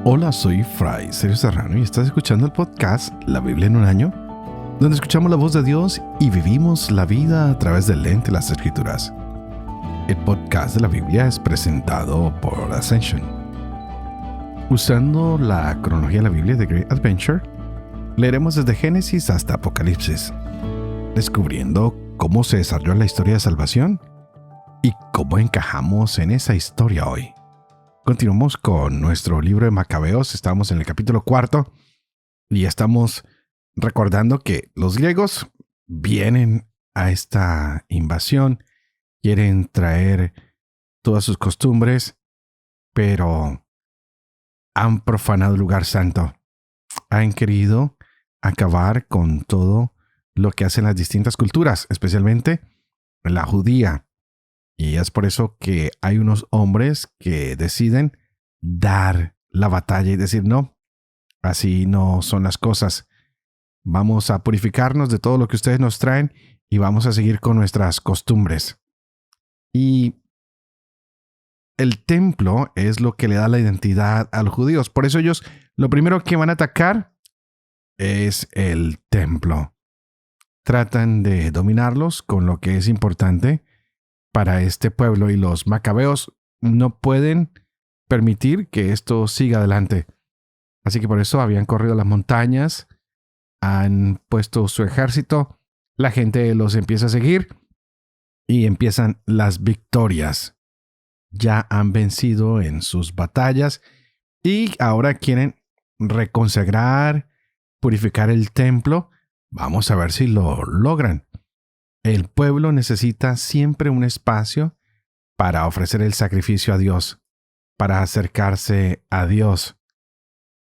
Hola, soy Fray Sergio Serrano y estás escuchando el podcast La Biblia en un año, donde escuchamos la voz de Dios y vivimos la vida a través del lente de las Escrituras. El podcast de la Biblia es presentado por Ascension. Usando la cronología de la Biblia de Great Adventure, leeremos desde Génesis hasta Apocalipsis, descubriendo cómo se desarrolló la historia de salvación y cómo encajamos en esa historia hoy. Continuamos con nuestro libro de Macabeos. Estamos en el capítulo 4 y estamos recordando que los griegos vienen a esta invasión, quieren traer todas sus costumbres, pero han profanado el lugar santo. Han querido acabar con todo lo que hacen las distintas culturas, especialmente la judía. Y es por eso que hay unos hombres que deciden dar la batalla y decir, no, así no son las cosas. Vamos a purificarnos de todo lo que ustedes nos traen y vamos a seguir con nuestras costumbres. Y el templo es lo que le da la identidad a los judíos. Por eso ellos lo primero que van a atacar es el templo. Tratan de dominarlos con lo que es importante para este pueblo, y los macabeos no pueden permitir que esto siga adelante. Así que por eso habían corrido a las montañas, han puesto su ejército, la gente los empieza a seguir y empiezan las victorias. Ya han vencido en sus batallas y ahora quieren reconsagrar, purificar el templo. Vamos a ver si lo logran. El pueblo necesita siempre un espacio para ofrecer el sacrificio a Dios, para acercarse a Dios.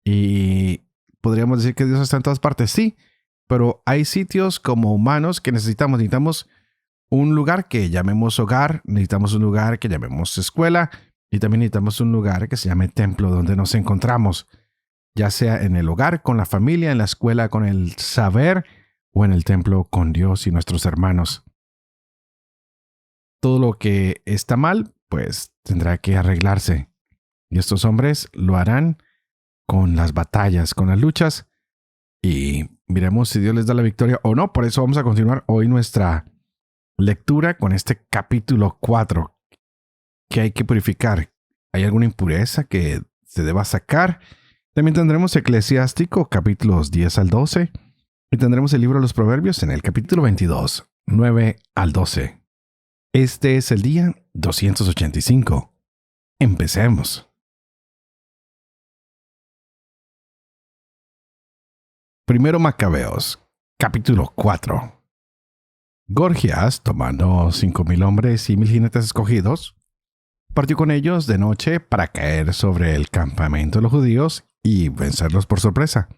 Y podríamos decir que Dios está en todas partes, sí, pero hay sitios como humanos que necesitamos un lugar que llamemos hogar, necesitamos un lugar que llamemos escuela, y también necesitamos un lugar que se llame templo, donde nos encontramos, ya sea en el hogar con la familia, en la escuela con el saber, o en el templo con Dios y nuestros hermanos. Todo lo que está mal, pues tendrá que arreglarse. Y estos hombres lo harán con las batallas, con las luchas. Y miremos si Dios les da la victoria o no. Por eso vamos a continuar hoy nuestra lectura con este capítulo 4. Que hay que purificar. ¿Hay alguna impureza que se deba sacar? También tendremos Eclesiástico, capítulos 10 al 12. Y tendremos el libro de los Proverbios en el capítulo 22, 9 al 12. Este es el día 285. Empecemos. Primero Macabeos, capítulo 4. Gorgias, tomando 5,000 hombres y 1,000 jinetes escogidos, partió con ellos de noche para caer sobre el campamento de los judíos y vencerlos por sorpresa.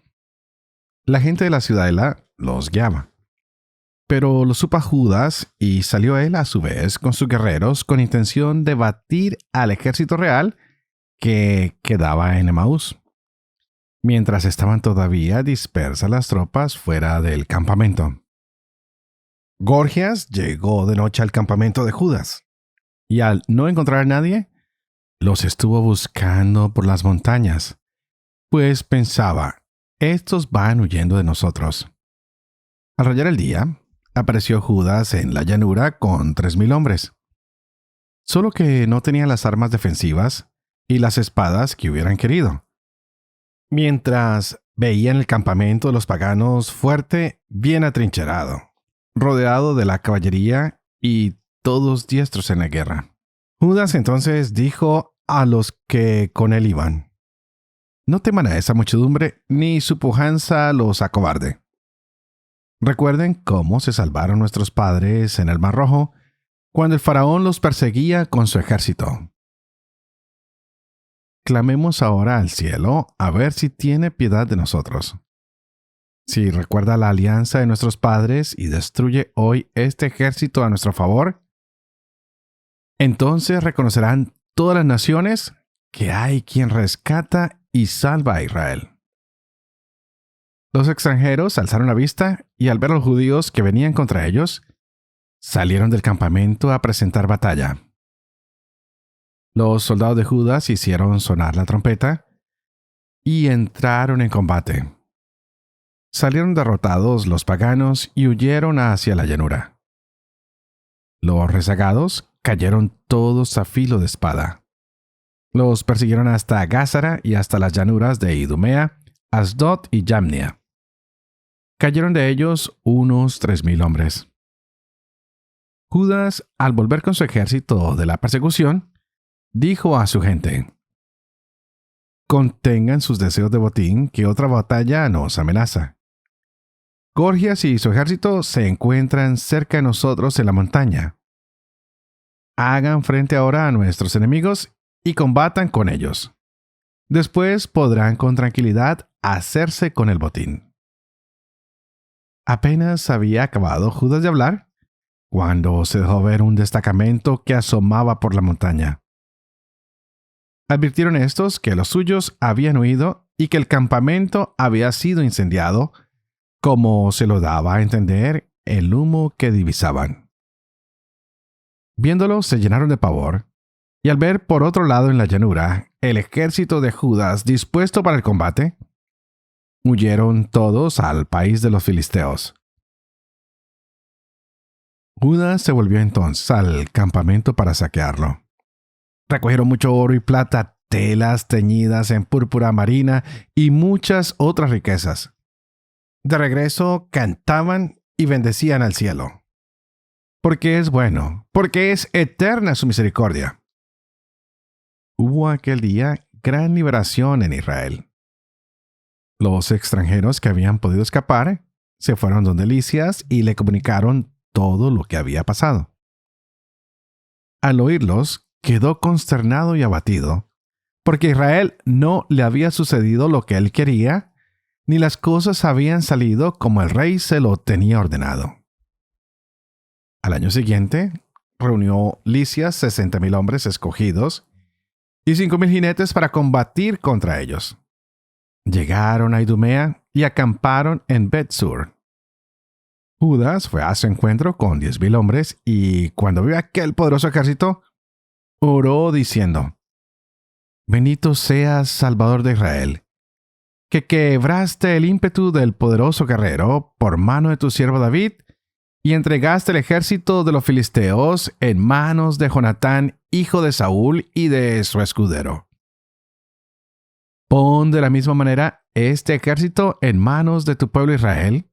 La gente de la ciudadela los guiaba. Pero lo supo Judas y salió él a su vez con sus guerreros con intención de batir al ejército real que quedaba en Emaús, mientras estaban todavía dispersas las tropas fuera del campamento. Gorgias llegó de noche al campamento de Judas y al no encontrar a nadie, los estuvo buscando por las montañas, pues pensaba, estos van huyendo de nosotros. Al rayar el día, apareció Judas en la llanura con 3,000 hombres. Solo que no tenía las armas defensivas y las espadas que hubieran querido. Mientras veían el campamento de los paganos fuerte, bien atrincherado, rodeado de la caballería y todos diestros en la guerra. Judas entonces dijo a los que con él iban, no teman a esa muchedumbre, ni su pujanza los acobarde. Recuerden cómo se salvaron nuestros padres en el Mar Rojo, cuando el faraón los perseguía con su ejército. Clamemos ahora al cielo a ver si tiene piedad de nosotros. Si recuerda la alianza de nuestros padres y destruye hoy este ejército a nuestro favor, entonces reconocerán todas las naciones que hay quien rescata y salva a Israel. Los extranjeros alzaron la vista y al ver a los judíos que venían contra ellos, salieron del campamento a presentar batalla. Los soldados de Judas hicieron sonar la trompeta y entraron en combate. Salieron derrotados los paganos y huyeron hacia la llanura. Los rezagados cayeron todos a filo de espada. Los persiguieron hasta Gázara y hasta las llanuras de Idumea, Asdod y Jamnia. Cayeron de ellos unos 3,000 hombres. Judas, al volver con su ejército de la persecución, dijo a su gente: «Contengan sus deseos de botín, que otra batalla nos amenaza. Gorgias y su ejército se encuentran cerca de nosotros en la montaña. Hagan frente ahora a nuestros enemigos y combatan con ellos. Después podrán con tranquilidad hacerse con el botín». Apenas había acabado Judas de hablar, cuando se dejó ver un destacamento que asomaba por la montaña. Advirtieron estos que los suyos habían huido y que el campamento había sido incendiado, como se lo daba a entender el humo que divisaban. Viéndolo, se llenaron de pavor, y al ver por otro lado en la llanura el ejército de Judas dispuesto para el combate, huyeron todos al país de los filisteos. Judas se volvió entonces al campamento para saquearlo. Recogieron mucho oro y plata, telas teñidas en púrpura marina y muchas otras riquezas. De regreso cantaban y bendecían al cielo. Porque es bueno, porque es eterna su misericordia. Hubo aquel día gran liberación en Israel. Los extranjeros que habían podido escapar se fueron donde Lisias y le comunicaron todo lo que había pasado. Al oírlos, quedó consternado y abatido, porque a Israel no le había sucedido lo que él quería, ni las cosas habían salido como el rey se lo tenía ordenado. Al año siguiente, reunió Lisias 60,000 hombres escogidos y 5,000 jinetes para combatir contra ellos. Llegaron a Idumea y acamparon en Bet-sur. Judas fue a su encuentro con 10,000 hombres y cuando vio aquel poderoso ejército, oró diciendo: «Bendito seas, Salvador de Israel, que quebraste el ímpetu del poderoso guerrero por mano de tu siervo David y entregaste el ejército de los filisteos en manos de Jonatán, hijo de Saúl, y de su escudero. Pon de la misma manera este ejército en manos de tu pueblo Israel,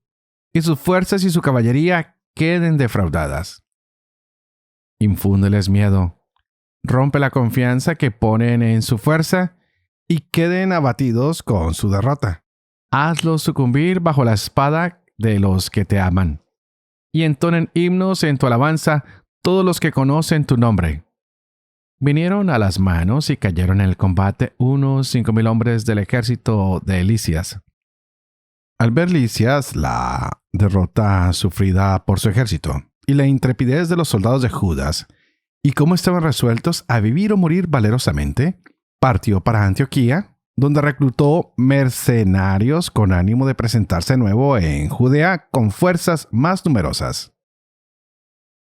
y sus fuerzas y su caballería queden defraudadas. Infúndeles miedo, rompe la confianza que ponen en su fuerza, y queden abatidos con su derrota. Hazlos sucumbir bajo la espada de los que te aman, y entonen himnos en tu alabanza todos los que conocen tu nombre». Vinieron a las manos y cayeron en el combate unos 5,000 hombres del ejército de Lisias. Al ver Lisias la derrota sufrida por su ejército y la intrepidez de los soldados de Judas, y cómo estaban resueltos a vivir o morir valerosamente, partió para Antioquía, donde reclutó mercenarios con ánimo de presentarse de nuevo en Judea con fuerzas más numerosas.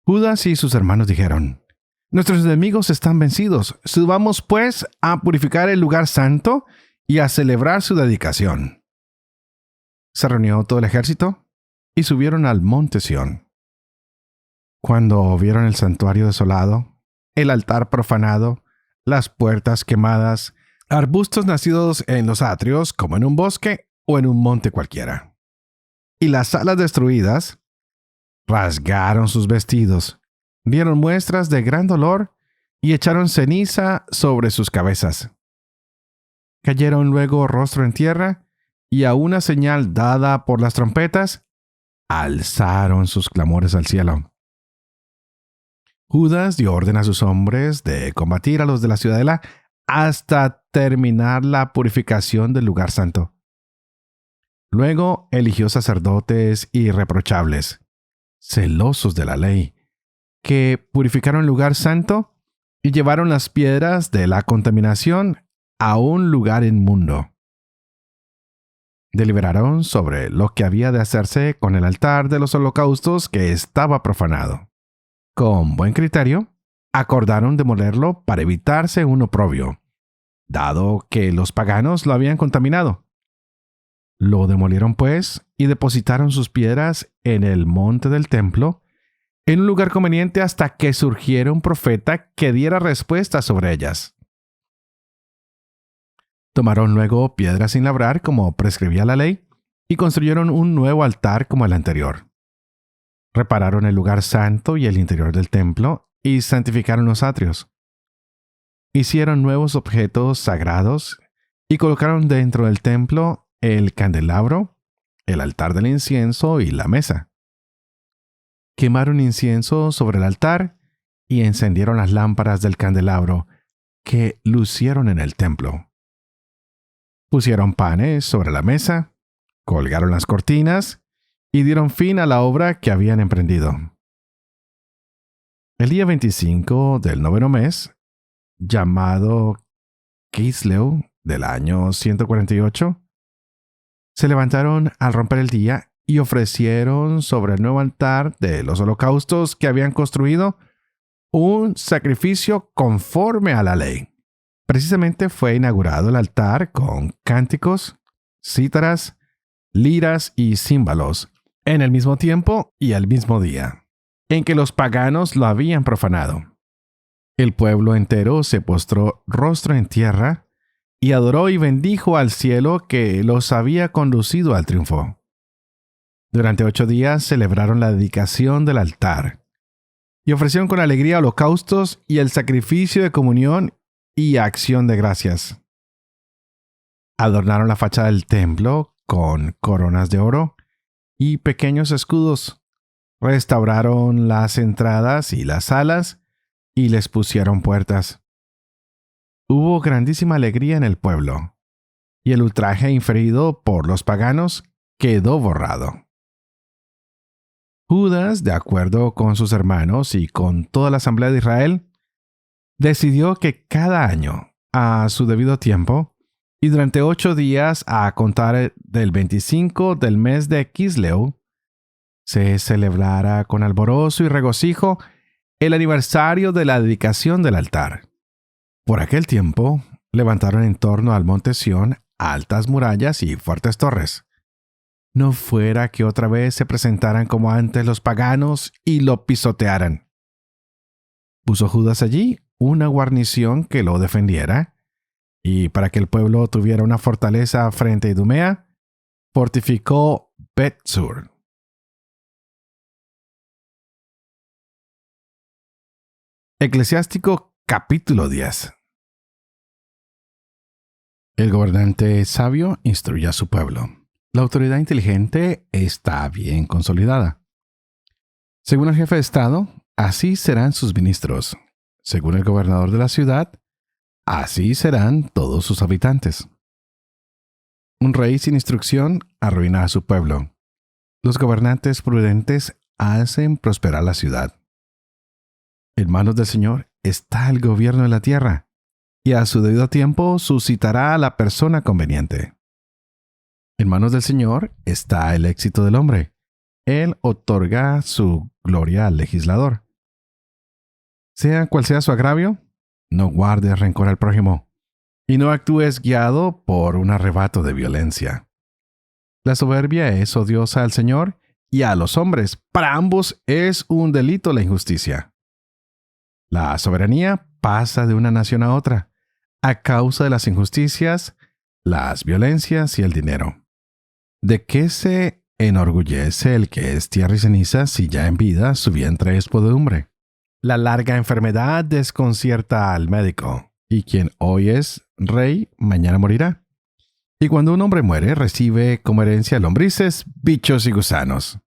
Judas y sus hermanos dijeron: «Nuestros enemigos están vencidos. Subamos pues a purificar el lugar santo y a celebrar su dedicación». Se reunió todo el ejército y subieron al monte Sión. Cuando vieron el santuario desolado, el altar profanado, las puertas quemadas, arbustos nacidos en los atrios como en un bosque o en un monte cualquiera, y las salas destruidas, rasgaron sus vestidos, dieron muestras de gran dolor y echaron ceniza sobre sus cabezas. Cayeron luego rostro en tierra y a una señal dada por las trompetas, alzaron sus clamores al cielo. Judas dio orden a sus hombres de combatir a los de la ciudadela hasta terminar la purificación del lugar santo. Luego eligió sacerdotes irreprochables, celosos de la ley, que purificaron el lugar santo y llevaron las piedras de la contaminación a un lugar inmundo. Deliberaron sobre lo que había de hacerse con el altar de los holocaustos que estaba profanado. Con buen criterio, acordaron demolerlo para evitarse un oprobio, dado que los paganos lo habían contaminado. Lo demolieron pues y depositaron sus piedras en el monte del templo, en un lugar conveniente hasta que surgiera un profeta que diera respuesta sobre ellas. Tomaron luego piedras sin labrar como prescribía la ley y construyeron un nuevo altar como el anterior. Repararon el lugar santo y el interior del templo y santificaron los atrios. Hicieron nuevos objetos sagrados y colocaron dentro del templo el candelabro, el altar del incienso y la mesa. Quemaron incienso sobre el altar y encendieron las lámparas del candelabro que lucieron en el templo. Pusieron panes sobre la mesa, colgaron las cortinas y dieron fin a la obra que habían emprendido. El día 25 del 9º mes, llamado Kisleu del año 148, se levantaron al romper el día y ofrecieron sobre el nuevo altar de los holocaustos que habían construido un sacrificio conforme a la ley. Precisamente fue inaugurado el altar con cánticos, cítaras, liras y címbalos, en el mismo tiempo y al mismo día, en que los paganos lo habían profanado. El pueblo entero se postró rostro en tierra y adoró y bendijo al cielo que los había conducido al triunfo. Durante 8 días celebraron la dedicación del altar y ofrecieron con alegría holocaustos y el sacrificio de comunión y acción de gracias. Adornaron la fachada del templo con coronas de oro y pequeños escudos. Restauraron las entradas y las salas y les pusieron puertas. Hubo grandísima alegría en el pueblo, y el ultraje inferido por los paganos quedó borrado. Judas, de acuerdo con sus hermanos y con toda la asamblea de Israel, decidió que cada año, a su debido tiempo, y durante 8 días a contar del 25 del mes de Kisleu, se celebrara con alborozo y regocijo el aniversario de la dedicación del altar. Por aquel tiempo, levantaron en torno al monte Sión altas murallas y fuertes torres. No fuera que otra vez se presentaran como antes los paganos y lo pisotearan. Puso Judas allí una guarnición que lo defendiera, y para que el pueblo tuviera una fortaleza frente a Idumea, fortificó Bet-Sur. Eclesiástico capítulo 10. El gobernante sabio instruye a su pueblo. La autoridad inteligente está bien consolidada. Según el jefe de Estado, así serán sus ministros. Según el gobernador de la ciudad, así serán todos sus habitantes. Un rey sin instrucción arruina a su pueblo. Los gobernantes prudentes hacen prosperar la ciudad. En manos del Señor está el gobierno de la tierra, y a su debido tiempo suscitará a la persona conveniente. En manos del Señor está el éxito del hombre. Él otorga su gloria al legislador. Sea cual sea su agravio, no guardes rencor al prójimo, y no actúes guiado por un arrebato de violencia. La soberbia es odiosa al Señor y a los hombres. Para ambos es un delito la injusticia. La soberanía pasa de una nación a otra, a causa de las injusticias, las violencias y el dinero. ¿De qué se enorgullece el que es tierra y ceniza si ya en vida su vientre es podredumbre? La larga enfermedad desconcierta al médico, y quien hoy es rey, mañana morirá. Y cuando un hombre muere, recibe como herencia lombrices, bichos y gusanos.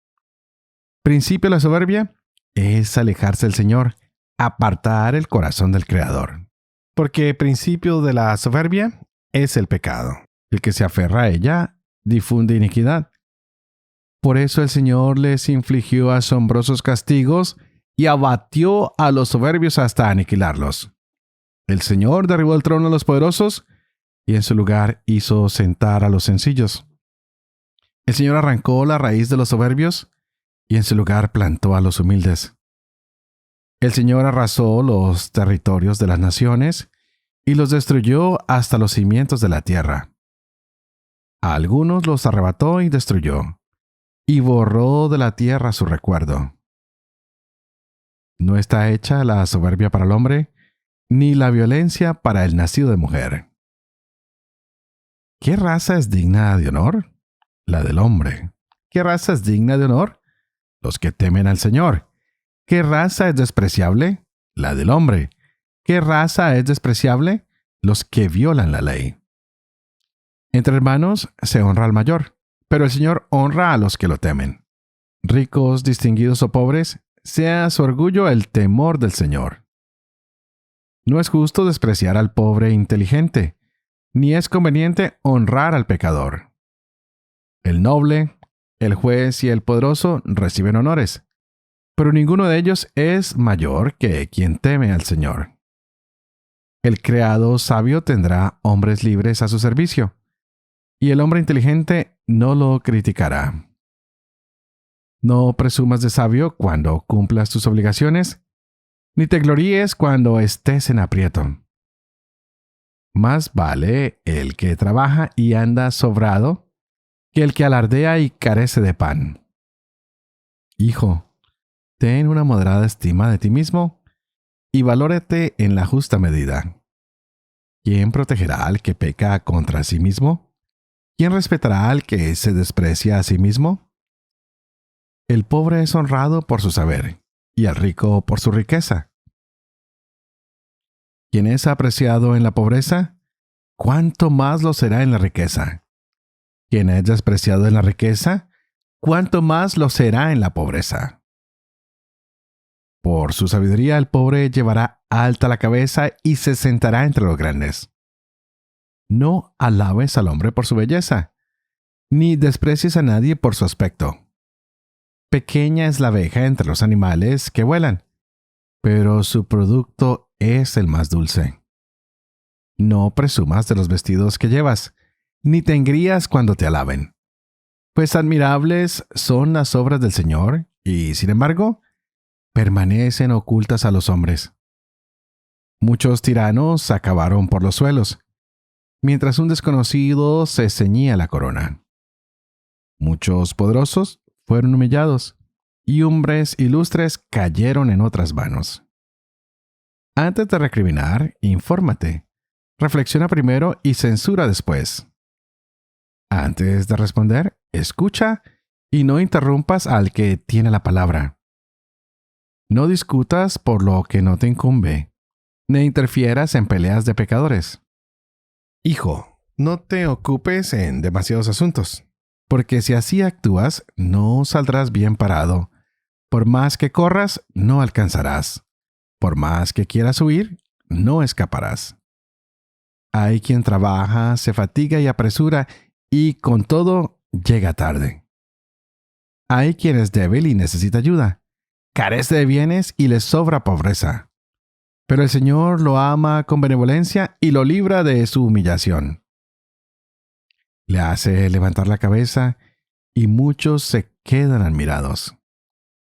Principio de la soberbia es alejarse del Señor, apartar el corazón del Creador. Porque principio de la soberbia es el pecado. El que se aferra a ella difunde iniquidad. Por eso el Señor les infligió asombrosos castigos y abatió a los soberbios hasta aniquilarlos. El Señor derribó el trono de los poderosos y en su lugar hizo sentar a los sencillos. El Señor arrancó la raíz de los soberbios y en su lugar plantó a los humildes. El Señor arrasó los territorios de las naciones y los destruyó hasta los cimientos de la tierra. A algunos los arrebató y destruyó, y borró de la tierra su recuerdo. No está hecha la soberbia para el hombre, ni la violencia para el nacido de mujer. ¿Qué raza es digna de honor? La del hombre. ¿Qué raza es digna de honor? Los que temen al Señor. ¿Qué raza es despreciable? La del hombre. ¿Qué raza es despreciable? Los que violan la ley. Entre hermanos se honra al mayor, pero el Señor honra a los que lo temen. Ricos, distinguidos o pobres, sea su orgullo el temor del Señor. No es justo despreciar al pobre inteligente, ni es conveniente honrar al pecador. El noble, el juez y el poderoso reciben honores, pero ninguno de ellos es mayor que quien teme al Señor. El criado sabio tendrá hombres libres a su servicio, y el hombre inteligente no lo criticará. No presumas de sabio cuando cumplas tus obligaciones, ni te gloríes cuando estés en aprieto. Más vale el que trabaja y anda sobrado que el que alardea y carece de pan. Hijo, ten una moderada estima de ti mismo y valórate en la justa medida. ¿Quién protegerá al que peca contra sí mismo? ¿Quién respetará al que se desprecia a sí mismo? El pobre es honrado por su saber, y el rico por su riqueza. Quien es apreciado en la pobreza, ¿cuánto más lo será en la riqueza? Quien es despreciado en la riqueza, ¿cuánto más lo será en la pobreza? Por su sabiduría el pobre llevará alta la cabeza y se sentará entre los grandes. No alabes al hombre por su belleza, ni desprecies a nadie por su aspecto. Pequeña es la abeja entre los animales que vuelan, pero su producto es el más dulce. No presumas de los vestidos que llevas, ni te engrías cuando te alaben, pues admirables son las obras del Señor, y sin embargo, permanecen ocultas a los hombres. Muchos tiranos acabaron por los suelos, mientras un desconocido se ceñía la corona. Muchos poderosos fueron humillados, y hombres ilustres cayeron en otras manos. Antes de recriminar, infórmate. Reflexiona primero y censura después. Antes de responder, escucha y no interrumpas al que tiene la palabra. No discutas por lo que no te incumbe, ni interfieras en peleas de pecadores. Hijo, no te ocupes en demasiados asuntos, porque si así actúas, no saldrás bien parado. Por más que corras, no alcanzarás. Por más que quieras huir, no escaparás. Hay quien trabaja, se fatiga y apresura, y con todo llega tarde. Hay quien es débil y necesita ayuda, carece de bienes y le sobra pobreza. Pero el Señor lo ama con benevolencia y lo libra de su humillación. Le hace levantar la cabeza y muchos se quedan admirados.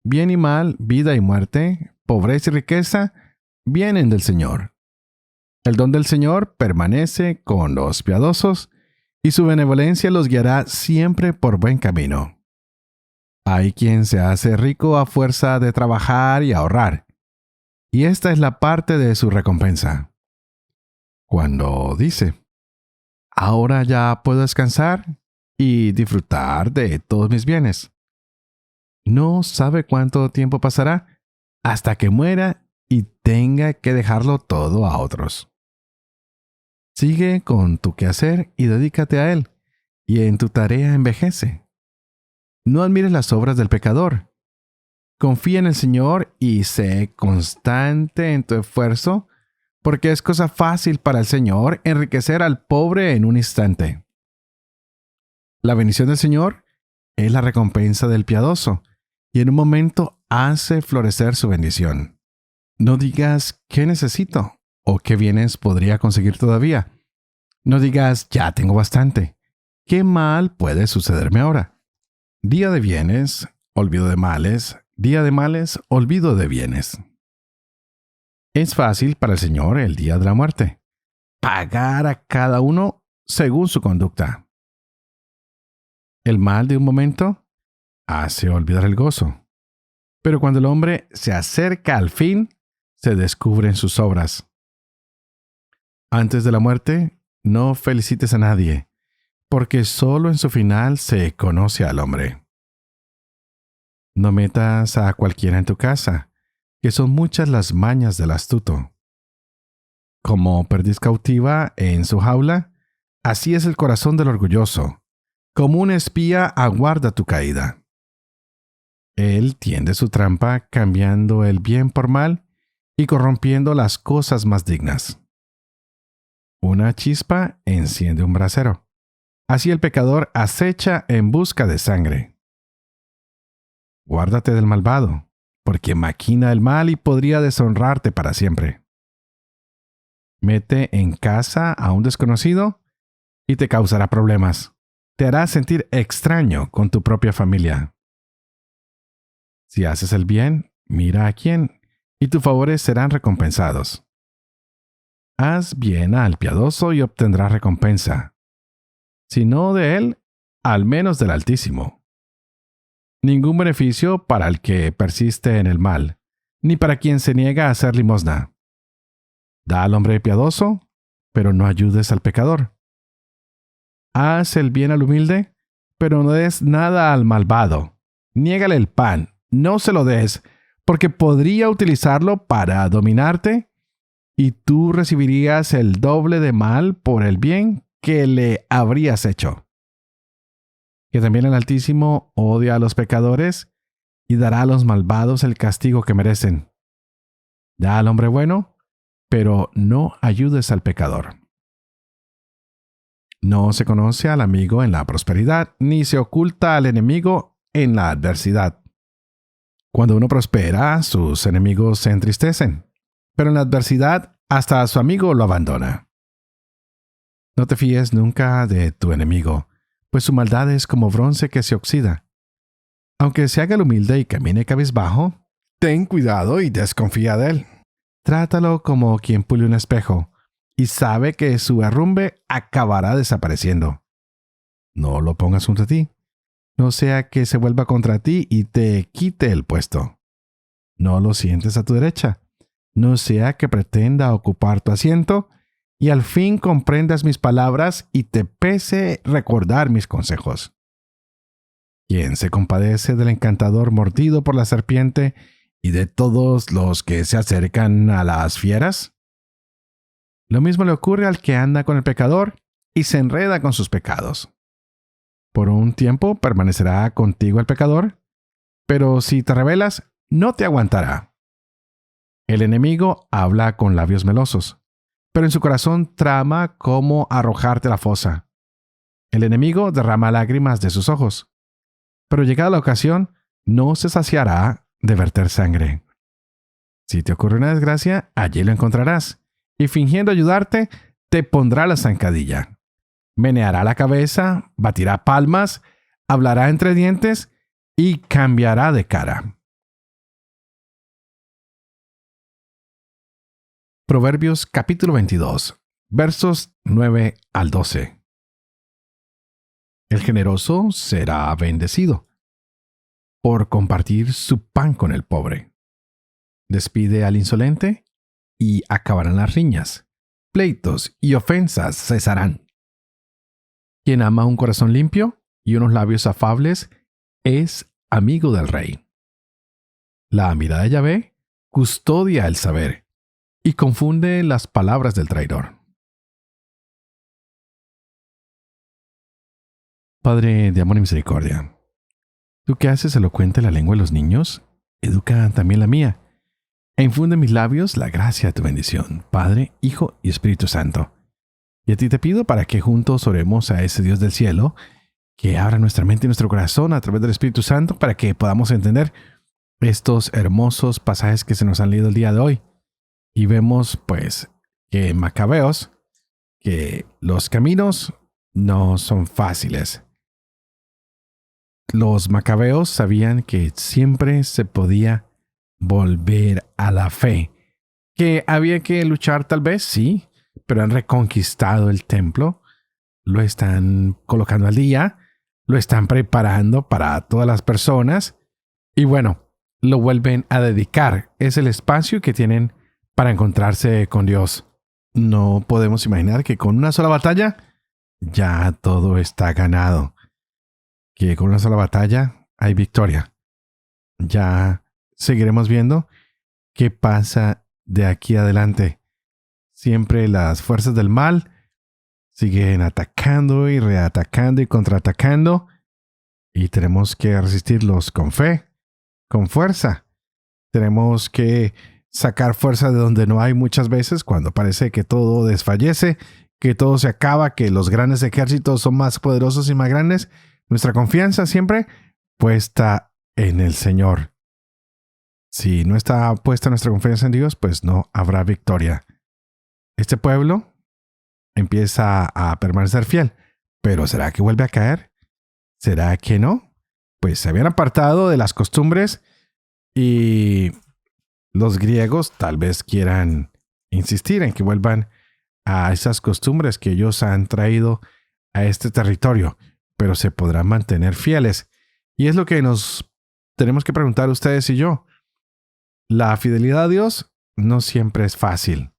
Bien y mal, vida y muerte, pobreza y riqueza, vienen del Señor. El don del Señor permanece con los piadosos, y su benevolencia los guiará siempre por buen camino. Hay quien se hace rico a fuerza de trabajar y ahorrar, y esta es la parte de su recompensa. Cuando dice, ahora ya puedo descansar y disfrutar de todos mis bienes. No sabe cuánto tiempo pasará hasta que muera y tenga que dejarlo todo a otros. Sigue con tu quehacer y dedícate a él, y en tu tarea envejece. No admires las obras del pecador. Confía en el Señor y sé constante en tu esfuerzo, porque es cosa fácil para el Señor enriquecer al pobre en un instante. La bendición del Señor es la recompensa del piadoso, y en un momento hace florecer su bendición. No digas ¿qué necesito? ¿O qué bienes podría conseguir todavía? No digas ya tengo bastante. ¿Qué mal puede sucederme ahora? Día de bienes, olvido de males. Día de males, olvido de bienes. Es fácil para el Señor el día de la muerte, pagar a cada uno según su conducta. El mal de un momento hace olvidar el gozo, pero cuando el hombre se acerca al fin, se descubren sus obras. Antes de la muerte, no felicites a nadie, porque solo en su final se conoce al hombre. No metas a cualquiera en tu casa, que son muchas las mañas del astuto. Como perdiz cautiva en su jaula, así es el corazón del orgulloso. Como un espía aguarda tu caída. Él tiende su trampa cambiando el bien por mal y corrompiendo las cosas más dignas. Una chispa enciende un brasero. Así el pecador acecha en busca de sangre. Guárdate del malvado, porque maquina el mal y podría deshonrarte para siempre. Mete en casa a un desconocido y te causará problemas. Te hará sentir extraño con tu propia familia. Si haces el bien, mira a quién, y tus favores serán recompensados. Haz bien al piadoso y obtendrás recompensa. Si no de él, al menos del Altísimo. Ningún beneficio para el que persiste en el mal, ni para quien se niega a hacer limosna. Da al hombre piadoso, pero no ayudes al pecador. Haz el bien al humilde, pero no des nada al malvado. Niégale el pan, no se lo des, porque podría utilizarlo para dominarte, y tú recibirías el doble de mal por el bien que le habrías hecho. Que también el Altísimo odia a los pecadores y dará a los malvados el castigo que merecen. Da al hombre bueno, pero no ayudes al pecador. No se conoce al amigo en la prosperidad, ni se oculta al enemigo en la adversidad. Cuando uno prospera, sus enemigos se entristecen, pero en la adversidad hasta su amigo lo abandona. No te fíes nunca de tu enemigo, pues su maldad es como bronce que se oxida. Aunque se haga el humilde y camine cabizbajo, ten cuidado y desconfía de él. Trátalo como quien pule un espejo, y sabe que su herrumbe acabará desapareciendo. No lo pongas junto a ti, no sea que se vuelva contra ti y te quite el puesto. No lo sientes a tu derecha, no sea que pretenda ocupar tu asiento, y al fin comprendas mis palabras y te pese recordar mis consejos. ¿Quién se compadece del encantador mordido por la serpiente y de todos los que se acercan a las fieras? Lo mismo le ocurre al que anda con el pecador y se enreda con sus pecados. Por un tiempo permanecerá contigo el pecador, pero si te rebelas, no te aguantará. El enemigo habla con labios melosos, pero en su corazón trama cómo arrojarte a la fosa. El enemigo derrama lágrimas de sus ojos, pero llegada la ocasión, no se saciará de verter sangre. Si te ocurre una desgracia, allí lo encontrarás, y fingiendo ayudarte, te pondrá la zancadilla. Meneará la cabeza, batirá palmas, hablará entre dientes y cambiará de cara. Proverbios capítulo 22, versos 9 al 12. El generoso será bendecido por compartir su pan con el pobre. Despide al insolente y acabarán las riñas. Pleitos y ofensas cesarán. Quien ama un corazón limpio y unos labios afables es amigo del rey. La mirada de Yahvé custodia el saber y confunde las palabras del traidor. Padre de amor y misericordia, tú que haces elocuente la lengua de los niños, educa también la mía, e infunde en mis labios la gracia de tu bendición, Padre, Hijo y Espíritu Santo. Y a ti te pido para que juntos oremos a ese Dios del cielo, que abra nuestra mente y nuestro corazón a través del Espíritu Santo para que podamos entender estos hermosos pasajes que se nos han leído el día de hoy. Y vemos, pues, que en Macabeos, que los caminos no son fáciles. Los macabeos sabían que siempre se podía volver a la fe. Que había que luchar tal vez, sí, pero han reconquistado el templo, lo están colocando al día, lo están preparando para todas las personas y bueno, lo vuelven a dedicar. Es el espacio que tienen para encontrarse con Dios. No podemos imaginar que con una sola batalla ya todo está ganado. Que con una sola batalla hay victoria. Ya seguiremos viendo qué pasa de aquí adelante. Siempre las fuerzas del mal siguen atacando y reatacando y contraatacando. Y tenemos que resistirlos con fe, con fuerza. Tenemos que sacar fuerza de donde no hay muchas veces, cuando parece que todo desfallece, que todo se acaba, que los grandes ejércitos son más poderosos y más grandes. Nuestra confianza siempre puesta en el Señor. Si no está puesta nuestra confianza en Dios, pues no habrá victoria. Este pueblo empieza a permanecer fiel, pero ¿será que vuelve a caer? ¿Será que no? Pues se habían apartado de las costumbres y los griegos tal vez quieran insistir en que vuelvan a esas costumbres que ellos han traído a este territorio, pero se podrán mantener fieles. Y es lo que nos tenemos que preguntar ustedes y yo. La fidelidad a Dios no siempre es fácil.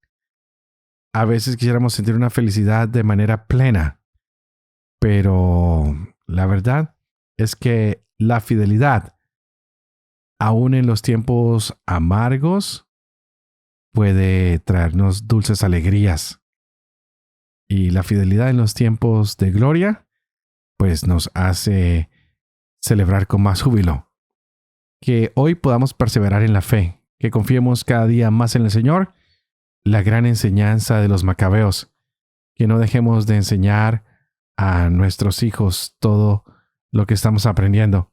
A veces quisiéramos sentir una felicidad de manera plena, pero la verdad es que la fidelidad, aún en los tiempos amargos, puede traernos dulces alegrías. Y la fidelidad en los tiempos de gloria, pues nos hace celebrar con más júbilo. Que hoy podamos perseverar en la fe, que confiemos cada día más en el Señor, la gran enseñanza de los macabeos, que no dejemos de enseñar a nuestros hijos todo lo que estamos aprendiendo.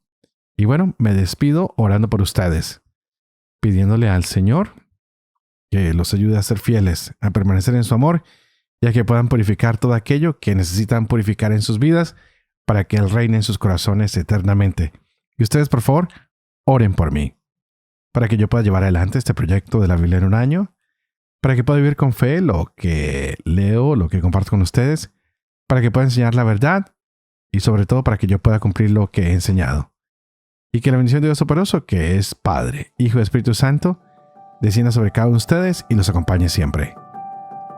Y bueno, me despido orando por ustedes, pidiéndole al Señor que los ayude a ser fieles, a permanecer en su amor, y a que puedan purificar todo aquello que necesitan purificar en sus vidas para que Él reine en sus corazones eternamente. Y ustedes, por favor, oren por mí, para que yo pueda llevar adelante este proyecto de la Biblia en un año, para que pueda vivir con fe lo que leo, lo que comparto con ustedes, para que pueda enseñar la verdad y sobre todo para que yo pueda cumplir lo que he enseñado. Y que la bendición de Dios Todopoderoso, que es Padre, Hijo y Espíritu Santo, descienda sobre cada uno de ustedes y los acompañe siempre.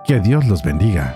Que Dios los bendiga.